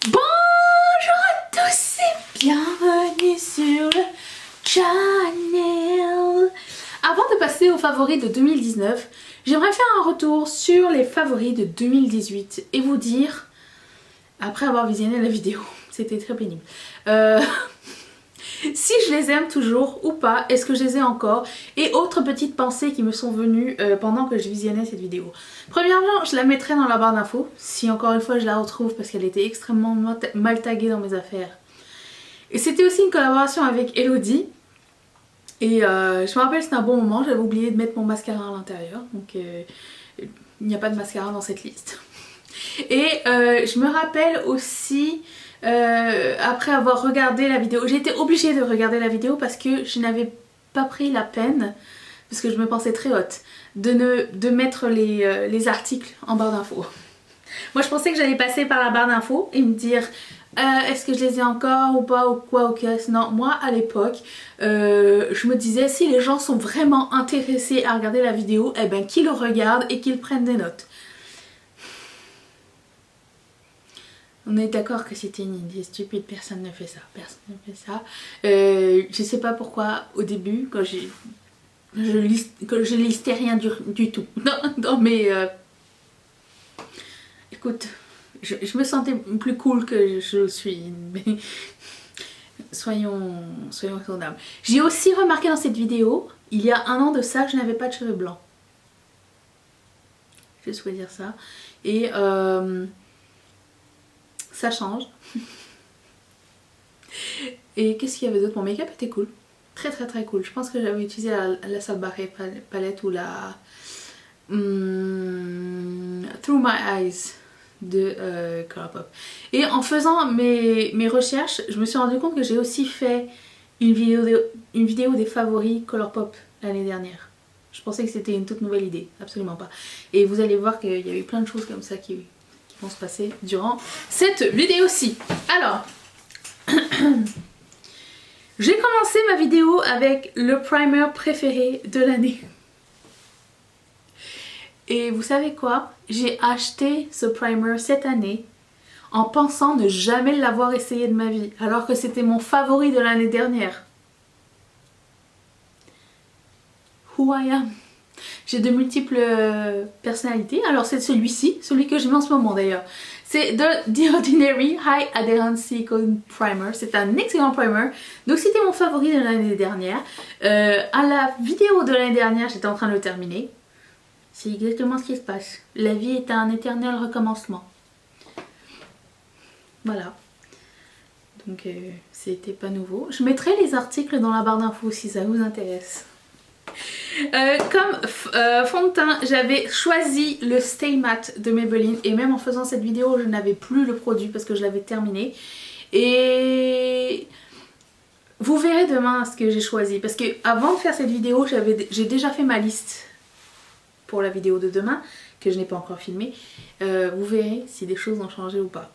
Bonjour à tous et bienvenue sur le channel. Avant de passer aux favoris de 2019, j'aimerais faire un retour sur les favoris de 2018 et vous dire, après avoir visionné la vidéo, c'était très pénible, si je les aime toujours ou pas, est-ce que je les ai encore, et autres petites pensées qui me sont venues pendant que je visionnais cette vidéo. Premièrement, je la mettrai dans la barre d'infos, si encore une fois je la retrouve parce qu'elle était extrêmement mal taguée dans mes affaires. Et c'était aussi une collaboration avec Elodie, et je me rappelle c'était un bon moment, j'avais oublié de mettre mon mascara à l'intérieur, donc il n'y a pas de mascara dans cette liste. Et je me rappelle aussi... après avoir regardé la vidéo, j'ai été obligée de regarder la vidéo parce que je n'avais pas pris la peine, parce que je me pensais très haute, de mettre les articles en barre d'infos. Moi je pensais que j'allais passer par la barre d'infos et me dire est-ce que je les ai encore ou pas ou quoi ou qu'est-ce. Non, moi à l'époque je me disais si les gens sont vraiment intéressés à regarder la vidéo, eh ben qu'ils le regardent et qu'ils prennent des notes. On est d'accord que c'était une idée stupide, personne ne fait ça, personne ne fait ça. Je sais pas pourquoi au début, quand je listais rien du tout. Non mais écoute, je me sentais plus cool que je suis, mais soyons raisonnables. J'ai aussi remarqué dans cette vidéo, il y a un an de ça, je n'avais pas de cheveux blancs. Je souhaite dire ça. Et ça change. Et qu'est-ce qu'il y avait d'autre? Mon make-up était cool. Très cool. Je pense que j'avais utilisé la Salbare palette ou la Through My Eyes de Colourpop. Et en faisant mes recherches, je me suis rendu compte que j'ai aussi fait une vidéo des favoris Colourpop l'année dernière. Je pensais que c'était une toute nouvelle idée. Absolument pas. Et vous allez voir qu'il y a eu plein de choses comme ça qui vont se passer durant cette vidéo-ci. Alors, j'ai commencé ma vidéo avec le primer préféré de l'année. Et vous savez quoi? J'ai acheté ce primer cette année en pensant ne jamais l'avoir essayé de ma vie, alors que c'était mon favori de l'année dernière. Who I am. J'ai de multiples personnalités. Alors c'est celui-ci, celui que je mets en ce moment d'ailleurs. C'est The Ordinary High Adherence Silicone Primer. C'est un excellent primer. Donc c'était mon favori de l'année dernière. À la vidéo de l'année dernière, j'étais en train de le terminer. C'est exactement ce qui se passe. La vie est un éternel recommencement. Voilà. Donc c'était pas nouveau. Je mettrai les articles dans la barre d'infos si ça vous intéresse. Comme fond de teint, j'avais choisi le Stay Matte de Maybelline et même en faisant cette vidéo, je n'avais plus le produit parce que je l'avais terminé. Et vous verrez demain ce que j'ai choisi parce que avant de faire cette vidéo, j'ai déjà fait ma liste pour la vidéo de demain que je n'ai pas encore filmée. Vous verrez si des choses ont changé ou pas.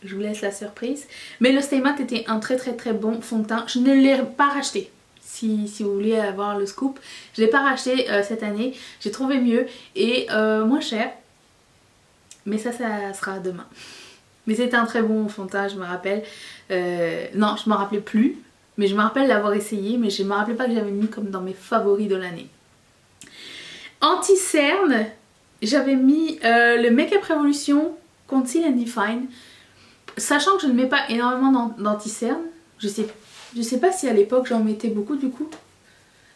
Je vous laisse la surprise. Mais le Stay Matte était un très bon fond de teint. Je ne l'ai pas racheté. Si vous voulez avoir le scoop, je ne l'ai pas racheté cette année, j'ai trouvé mieux et moins cher, mais ça sera demain. Mais c'était un très bon fond de teint, je me rappelle, non je ne me rappelais plus, mais je me rappelle l'avoir essayé, mais je ne me rappelais pas que j'avais mis comme dans mes favoris de l'année. Anti-cerne, j'avais mis le Make Up Revolution Conceal and Define, sachant que je ne mets pas énormément d'anti-cerne, je sais pas si à l'époque j'en mettais beaucoup du coup.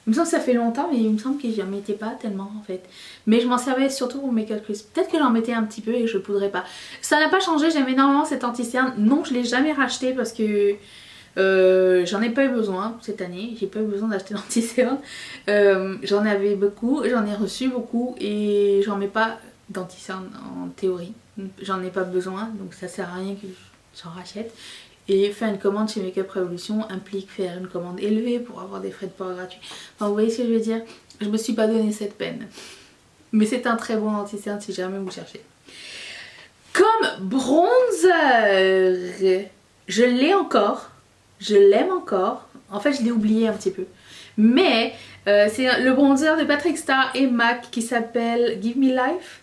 Il me semble que ça fait longtemps mais il me semble que j'en mettais pas tellement en fait. Mais je m'en servais surtout pour Make Up Crisp. Peut-être que j'en mettais un petit peu et que je poudrais pas. Ça n'a pas changé, j'aime énormément cet anti-cerne. Non, je l'ai jamais racheté parce que j'en ai pas eu besoin cette année. J'ai pas eu besoin d'acheter d'anti-cerne. J'en avais beaucoup, j'en ai reçu beaucoup et j'en mets pas d'anti-cerne en théorie. J'en ai pas besoin donc ça sert à rien que j'en rachète. Et faire une commande chez Make Up Revolution implique faire une commande élevée pour avoir des frais de port gratuits. Enfin, vous voyez ce que je veux dire? Je me suis pas donné cette peine. Mais c'est un très bon anti-cerne si jamais vous cherchez. Comme bronzer, je l'ai encore. Je l'aime encore. En fait, je l'ai oublié un petit peu. Mais c'est le bronzer de Patrick Starrr et MAC qui s'appelle Give Me Life.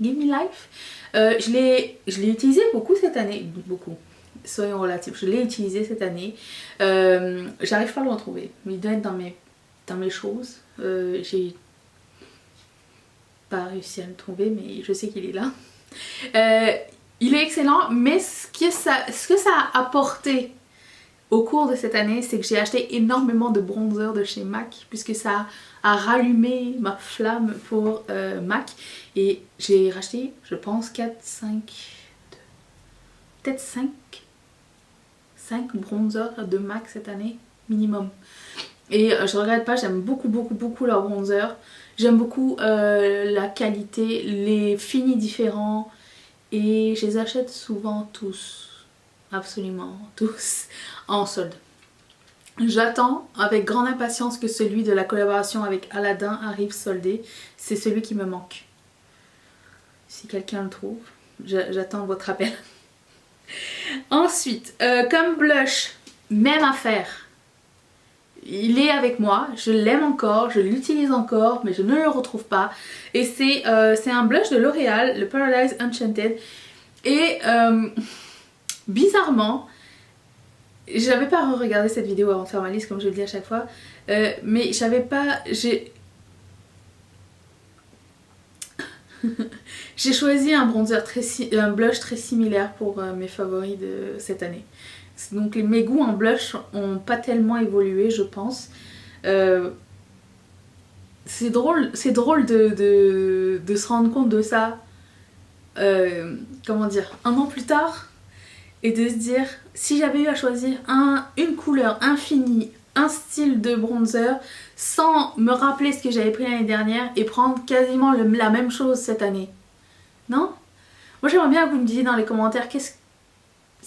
Give Me Life. Je l'ai utilisé beaucoup cette année, beaucoup, soyons relatifs, je l'ai utilisé cette année. J'arrive pas à le retrouver, il doit être dans mes choses. J'ai pas réussi à le trouver, mais je sais qu'il est là. Il est excellent, mais ce que ça a apporté au cours de cette année, c'est que j'ai acheté énormément de bronzer de chez MAC, puisque ça a rallumé ma flamme pour MAC. Et j'ai racheté, je pense, 4, 5, peut-être 5 bronzers de MAC cette année, minimum. Et je regrette pas, j'aime beaucoup, beaucoup, beaucoup leurs bronzers. J'aime beaucoup la qualité, les finis différents. Et je les achète souvent tous, absolument tous, en solde. J'attends avec grande impatience que celui de la collaboration avec Aladdin arrive soldé. C'est celui qui me manque. Si quelqu'un le trouve, j'attends votre appel. Ensuite, comme blush, même affaire. Il est avec moi, je l'aime encore, je l'utilise encore, mais je ne le retrouve pas. Et c'est un blush de L'Oréal, le Paradise Enchanted. Et bizarrement, j'avais pas regardé cette vidéo avant de faire ma liste, comme je le dis à chaque fois, mais j'avais pas... J'ai choisi un bronzer un blush très similaire pour mes favoris de cette année. Donc mes goûts en blush ont pas tellement évolué, je pense. C'est drôle de se rendre compte de ça, comment dire, un an plus tard, et de se dire, si j'avais eu à choisir une couleur infinie, un style de bronzer, sans me rappeler ce que j'avais pris l'année dernière, et prendre quasiment la même chose cette année. Non? Moi j'aimerais bien que vous me disiez dans les commentaires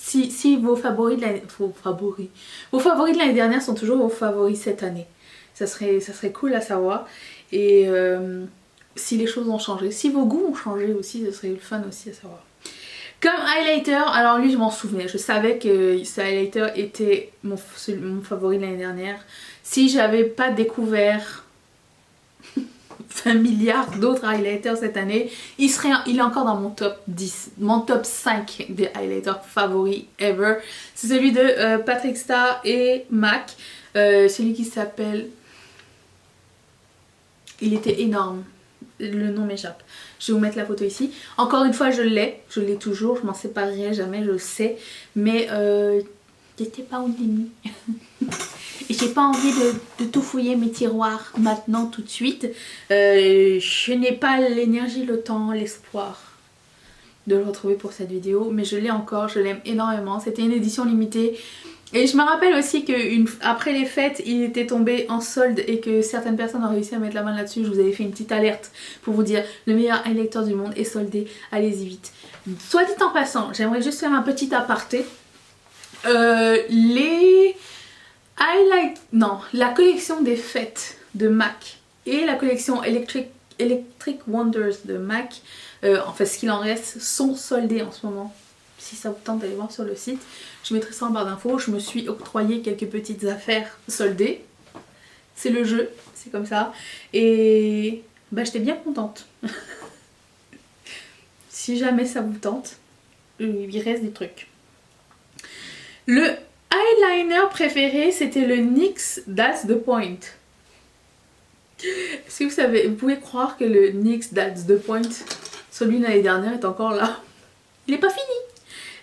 si vos favoris de l'année dernière sont toujours vos favoris cette année. Ça serait cool à savoir. Et si les choses ont changé, si vos goûts ont changé aussi, ce serait fun aussi à savoir. Comme highlighter, alors lui je m'en souvenais, je savais que ce highlighter était mon favori de l'année dernière. Si j'avais pas découvert 20 milliards d'autres highlighters cette année, il est encore dans mon top 10, mon top 5 des highlighters favoris ever. C'est celui de Patrick Star et MAC, celui qui s'appelle... Il était énorme, le nom m'échappe. Je vais vous mettre la photo ici. Encore une fois, je l'ai toujours, je m'en séparerai jamais, je le sais. Mais je sais pas où je l'ai mis. Et j'ai pas envie de tout fouiller mes tiroirs maintenant tout de suite. Je n'ai pas l'énergie, le temps, l'espoir de le retrouver pour cette vidéo. Mais je l'ai encore, je l'aime énormément. C'était une édition limitée. Et je me rappelle aussi qu'après les fêtes, il était tombé en solde et que certaines personnes ont réussi à mettre la main là-dessus. Je vous avais fait une petite alerte pour vous dire le meilleur highlighter du monde est soldé, allez-y vite. Soit dit en passant, j'aimerais juste faire un petit aparté. La collection des fêtes de MAC et la collection Electric Wonders de MAC, en fait ce qu'il en reste, sont soldés en ce moment. Si ça vous tente d'aller voir sur le site, je mettrai ça en barre d'infos. Je me suis octroyé quelques petites affaires soldées. C'est le jeu, c'est comme ça. Et bah j'étais bien contente. Si jamais ça vous tente, il reste des trucs. Le eyeliner préféré, c'était le NYX That's the Point. Si vous savez, vous pouvez croire que le NYX That's the Point, celui de l'année dernière, est encore là. Il n'est pas fini.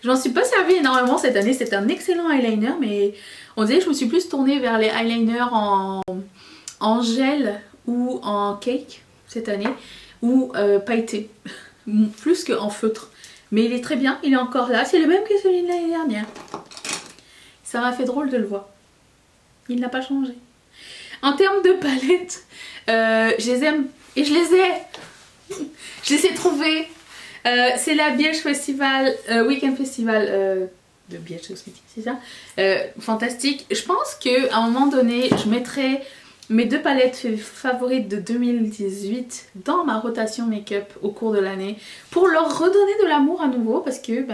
Je m'en suis pas servi énormément cette année, c'est un excellent eyeliner, mais on dirait que je me suis plus tournée vers les eyeliners en gel ou en cake cette année, ou pailleté, plus qu'en feutre. Mais il est très bien, il est encore là, c'est le même que celui de l'année dernière. Ça m'a fait drôle de le voir. Il n'a pas changé. En termes de palettes, je les aime et je les ai. Je les ai trouvées. C'est la Biège Festival, Weekend Festival de Biège Cosmétique, c'est ça, fantastique. Je pense qu'à un moment donné, je mettrai mes deux palettes favorites de 2018 dans ma rotation make-up au cours de l'année pour leur redonner de l'amour à nouveau parce que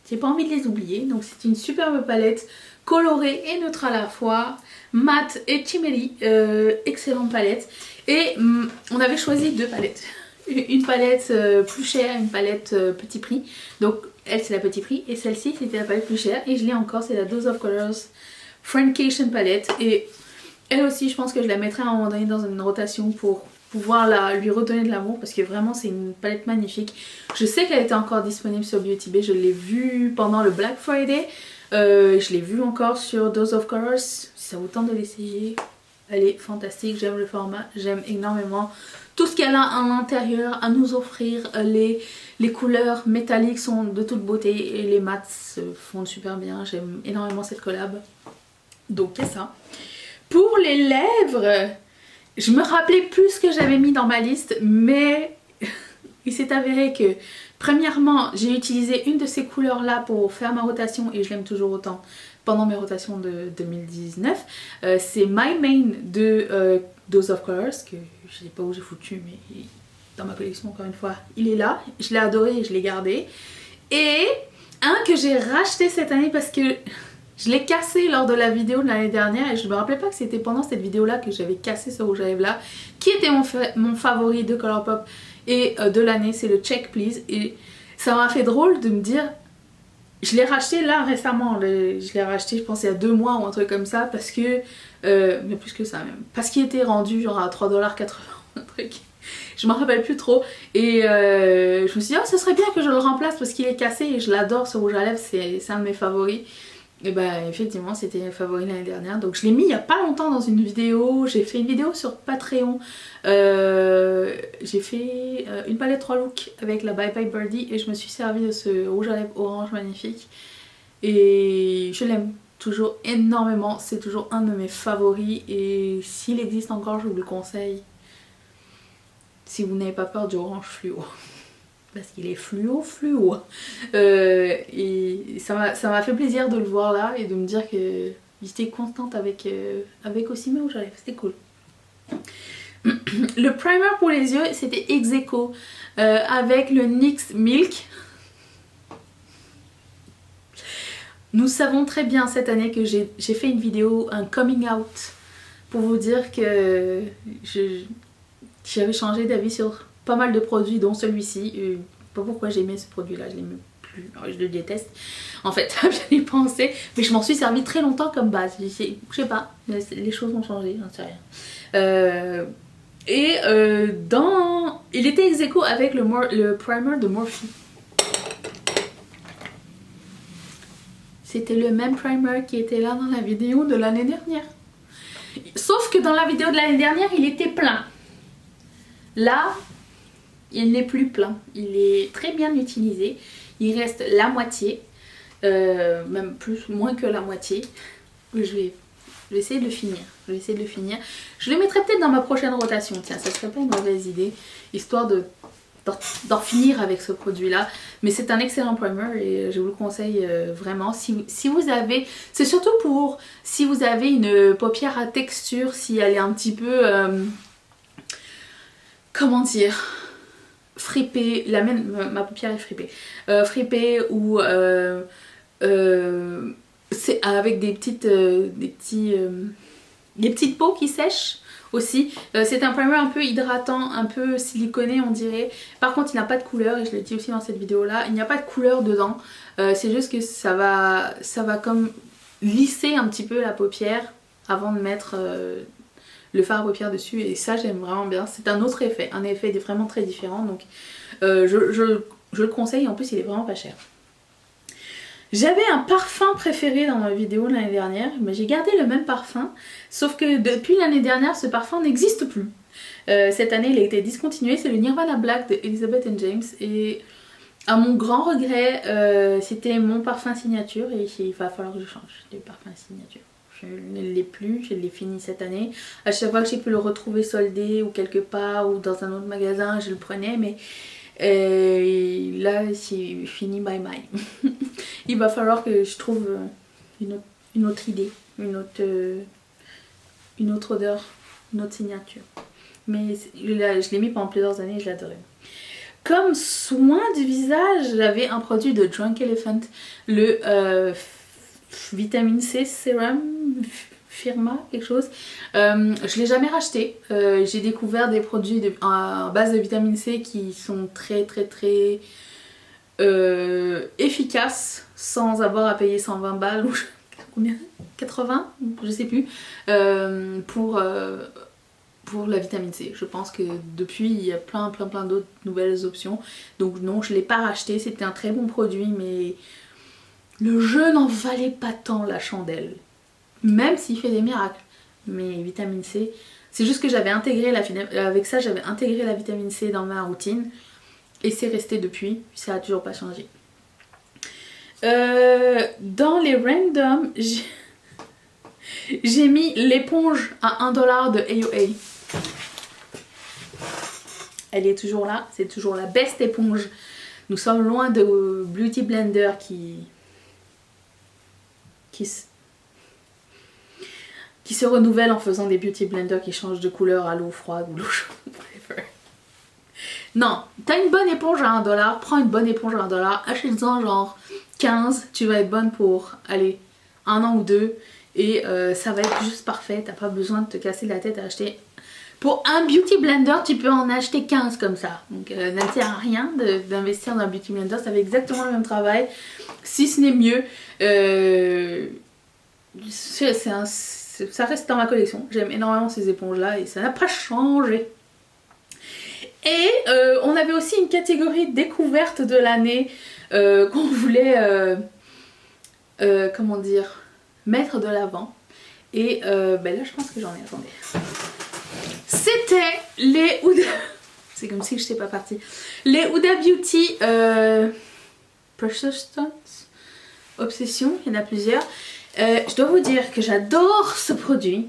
j'ai pas envie de les oublier. Donc c'est une superbe palette colorée et neutre à la fois, mat et chimeli, excellente palette. Et on avait choisi deux palettes. une palette plus chère, une palette petit prix. Donc elle c'est la petit prix et celle-ci c'était la palette plus chère et je l'ai encore, c'est la Dose of Colors Friendcation palette et elle aussi je pense que je la mettrai à un moment donné dans une rotation pour pouvoir lui redonner de l'amour parce que vraiment c'est une palette magnifique. Je sais qu'elle était encore disponible sur Beauty Bay, je l'ai vue pendant le Black Friday, je l'ai vue encore sur Dose of Colors, si ça vous tente de l'essayer. Elle est fantastique, j'aime le format, j'aime énormément tout ce qu'elle a à l'intérieur à nous offrir. Les couleurs métalliques sont de toute beauté et les mats se font super bien. J'aime énormément cette collab. Donc c'est ça. Pour les lèvres, je me rappelais plus ce que j'avais mis dans ma liste, mais il s'est avéré que premièrement j'ai utilisé une de ces couleurs là pour faire ma rotation et je l'aime toujours autant pendant mes rotations de 2019. C'est My Main de Dose of Colors, que je sais pas où j'ai foutu, mais dans ma collection encore une fois, il est là. Je l'ai adoré et je l'ai gardé. Et un que j'ai racheté cette année parce que je l'ai cassé lors de la vidéo de l'année dernière et je me rappelais pas que c'était pendant cette vidéo là que j'avais cassé ce rouge à lèvres là, qui était mon favori de Colourpop et de l'année, c'est le Check Please. Et ça m'a fait drôle de me dire, je l'ai racheté là récemment, je l'ai racheté je pense il y a 2 mois ou un truc comme ça parce que, mais plus que ça même, parce qu'il était rendu genre à 3,80$ un truc, je m'en rappelle plus trop et je me suis dit oh ce serait bien que je le remplace parce qu'il est cassé et je l'adore ce rouge à lèvres, c'est un de mes favoris. Et bah effectivement c'était le favori l'année dernière, donc je l'ai mis il y a pas longtemps dans une vidéo, j'ai fait une vidéo sur Patreon, j'ai fait une palette 3 looks avec la Bye Bye Birdie et je me suis servi de ce rouge à lèvres orange magnifique et je l'aime toujours énormément, c'est toujours un de mes favoris et s'il existe encore je vous le conseille si vous n'avez pas peur du orange fluo. Parce qu'il est fluo. Et ça m'a fait plaisir de le voir là et de me dire que j'étais contente avec aussi mes rouges à lèvres, c'était cool. Le primer pour les yeux c'était ex aequo avec le NYX Milk. Nous savons très bien cette année que j'ai fait une vidéo, un coming out, pour vous dire que j'avais changé d'avis sur pas mal de produits dont celui-ci. Pas pourquoi j'aimais ce produit là, je l'aimais plus, je le déteste en fait. J'y ai pensé mais je m'en suis servi très longtemps comme base, je sais pas, les choses ont changé, j'en sais rien. Il était ex aequo avec le primer de Morphe. C'était le même primer qui était là dans la vidéo de l'année dernière, sauf que dans la vidéo de l'année dernière il était plein. Là, il n'est plus plein. Il est très bien utilisé. Il reste la moitié, même moins que la moitié. Je vais essayer de le finir. Je le mettrai peut-être dans ma prochaine rotation. Tiens, ça serait pas une mauvaise idée, histoire d'en finir avec ce produit-là. Mais c'est un excellent primer et je vous le conseille vraiment. Si vous avez, c'est surtout pour si vous avez une paupière à texture, si elle est un petit peu comment dire, fripée, ma paupière est fripée, ou c'est avec des petites peaux qui sèchent aussi. C'est un primer un peu hydratant, un peu siliconé on dirait. Par contre il n'a pas de couleur et je le dis aussi dans cette vidéo là, il n'y a pas de couleur dedans. C'est juste que ça va comme lisser un petit peu la paupière avant de mettre le fard à paupières dessus et ça j'aime vraiment bien. C'est un autre effet, un effet vraiment très différent, donc je le conseille. En plus il est vraiment pas cher. J'avais un parfum préféré dans ma vidéo l'année dernière, mais j'ai gardé le même parfum, sauf que depuis l'année dernière ce parfum n'existe plus. Cette année il a été discontinué, c'est le Nirvana Black de Elizabeth James et à mon grand regret c'était mon parfum signature et il va falloir que je change de parfum signature. Je ne l'ai plus, je l'ai fini cette année. À chaque fois que j'ai pu le retrouver soldé ou quelque part ou dans un autre magasin, je le prenais, mais là c'est fini, bye bye. Il va falloir que je trouve une autre idée, une autre odeur, une autre signature. Mais je l'ai mis pendant plusieurs années et je l'adorais. Comme soin du visage, j'avais un produit de Drunk Elephant, le Vitamine C Serum, Firma, quelque chose. Je l'ai jamais racheté. J'ai découvert des produits à base de vitamine C qui sont très efficaces sans avoir à payer 120 balles ou combien, 80, je sais plus, pour la vitamine C. Je pense que depuis il y a plein d'autres nouvelles options. Donc non, je l'ai pas racheté. C'était un très bon produit, mais le jeu n'en valait pas tant la chandelle. Même s'il fait des miracles. Mais vitamine C, c'est juste que j'avais intégré avec ça, j'avais intégré la vitamine C dans ma routine. Et c'est resté depuis, ça a toujours pas changé. Dans les random, j'ai mis l'éponge à 1$ de AOA. Elle est toujours là, c'est toujours la best éponge. Nous sommes loin de Beauty Blender qui se renouvelle en faisant des Beauty Blender qui changent de couleur à l'eau froide ou l'eau chaude. Non, t'as une bonne éponge à 1$, prends une bonne éponge à 1$, achète-en genre 15, tu vas être bonne pour, allez, 1 an ou 2 et ça va être juste parfait, t'as pas besoin de te casser la tête à acheter. Pour un Beauty Blender, tu peux en acheter 15 comme ça, donc ça ne sert à rien d'investir dans un Beauty Blender, ça fait exactement le même travail, si ce n'est mieux. Ça reste dans ma collection, j'aime énormément ces éponges là et ça n'a pas changé. Et on avait aussi une catégorie découverte de l'année qu'on voulait, comment dire, mettre de l'avant. Et ben là je pense que j'en ai, attendez. C'était les Huda... C'est comme si je n'étais pas partie. Les Huda Beauty Persistence Obsession, il y en a plusieurs. Je dois vous dire que j'adore ce produit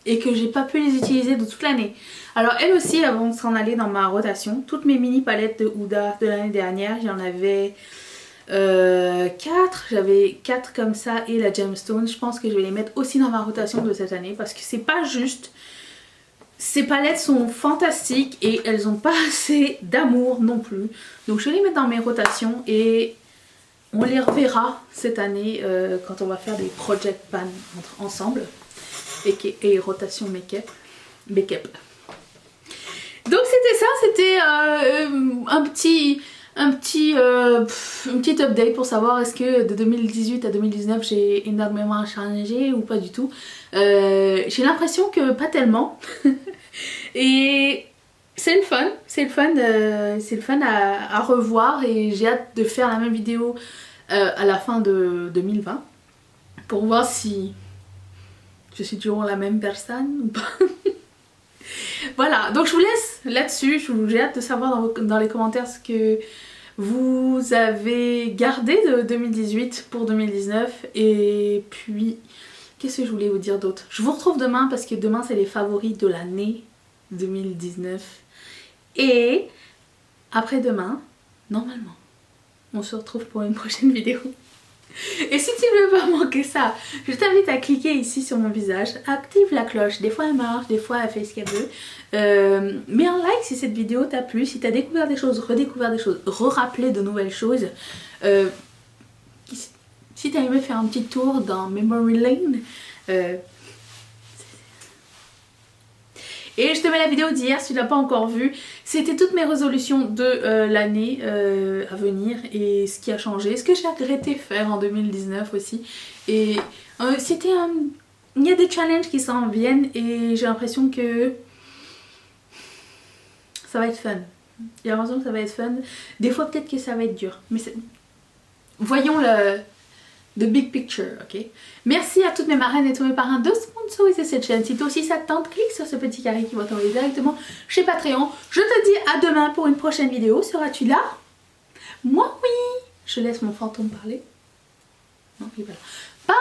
et que j'ai pas pu les utiliser de toute l'année. Alors elles aussi elles vont s'en aller dans ma rotation. Toutes mes mini palettes de Huda de l'année dernière, j'en avais 4. J'avais 4 comme ça et la Gemstone. Je pense que je vais les mettre aussi dans ma rotation de cette année parce que c'est pas juste. Ces palettes sont fantastiques et elles ont pas assez d'amour non plus. Donc je vais les mettre dans mes rotations et on les reverra cette année quand on va faire des project pan ensemble. Et rotation make-up. Donc c'était ça, c'était une petite update pour savoir est-ce que de 2018 à 2019 j'ai énormément changé ou pas du tout. J'ai l'impression que pas tellement. Et c'est le fun à revoir et j'ai hâte de faire la même vidéo à la fin de 2020 pour voir si je suis toujours la même personne ou pas. Voilà, donc je vous laisse là-dessus. J'ai hâte de savoir dans les commentaires ce que vous avez gardé de 2018 pour 2019. Et puis, qu'est-ce que je voulais vous dire d'autre? Je vous retrouve demain parce que demain c'est les favoris de l'année 2019. Et après-demain, normalement, on se retrouve pour une prochaine vidéo. Et si tu ne veux pas manquer ça, je t'invite à cliquer ici sur mon visage, active la cloche, des fois elle marche, des fois elle fait ce qu'elle veut. Mets un like si cette vidéo t'a plu, si tu as découvert des choses, redécouvert des choses, re-rappelé de nouvelles choses. Si tu as aimé faire un petit tour dans Memory Lane, et je te mets la vidéo d'hier si tu ne l'as pas encore vue. C'était toutes mes résolutions de l'année à venir et ce qui a changé, ce que j'ai regretté faire en 2019 aussi. Et c'était il y a des challenges qui s'en viennent et j'ai l'impression que ça va être fun. J'ai l'impression que ça va être fun. Des fois peut-être que ça va être dur. Mais voyons the big picture, ok? Merci à toutes mes marraines et tous mes parrains de sponsoriser cette chaîne. Si toi aussi ça te tente, clique sur ce petit carré qui va t'envoyer directement chez Patreon. Je te dis à demain pour une prochaine vidéo. Seras-tu là? Moi oui! Je laisse mon fantôme parler. Non, il va là. Bye!